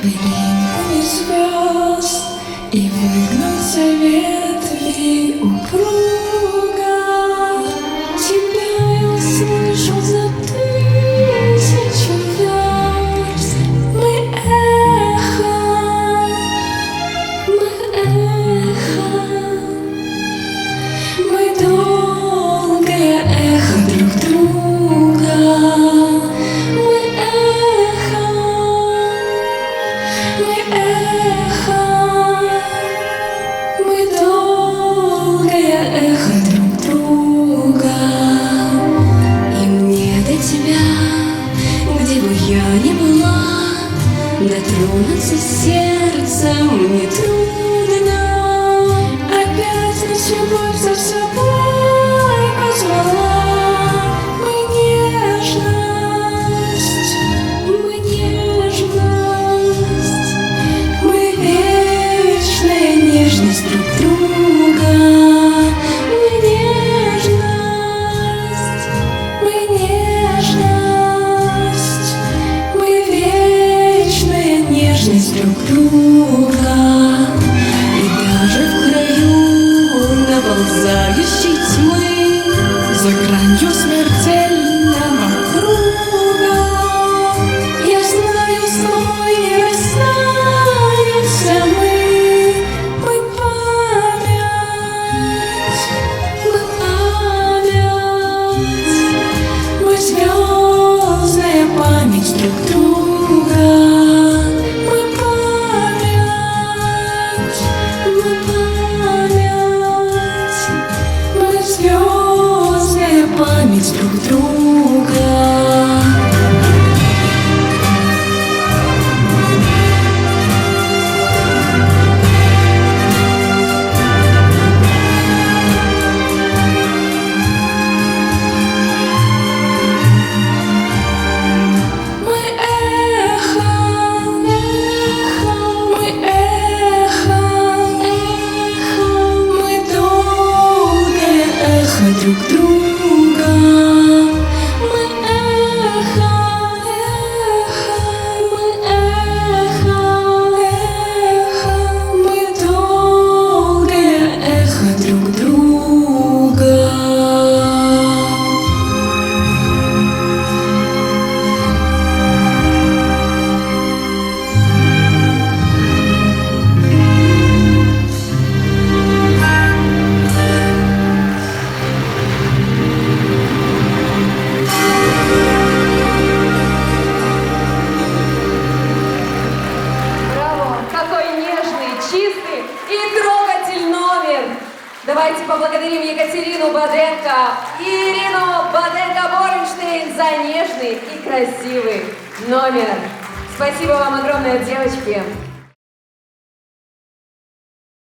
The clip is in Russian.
пылинками звезд и выгнутся ветви упруга. Тебя я услышу за 1000 верст. Мы эхо, мы долгое эхо друг друга. Мы эхо, мы долгое эхо друг друга. И мне до тебя, где бы я ни была, дотронуться сердцем не трудно. Опять нас любовь за собой позвала. Мы нежность, мы вечная нежность друг друга. Мы нежность, мы вечная нежность друг друга. И даже в краю наползающей тьмы, за гранью смертельного круга, я знаю, с тобой не расстанемся мы. Мы память, мы звездная память друг друга. Мы память, мы звездная память друг друга. Друг друга. Мы эхо, мы долгое эхо друг друга. Чистый и трогательный номер. Давайте поблагодарим Екатерину Боденко и Ирину Боденко-Борнштейн за нежный и красивый номер. Спасибо вам огромное, девочки.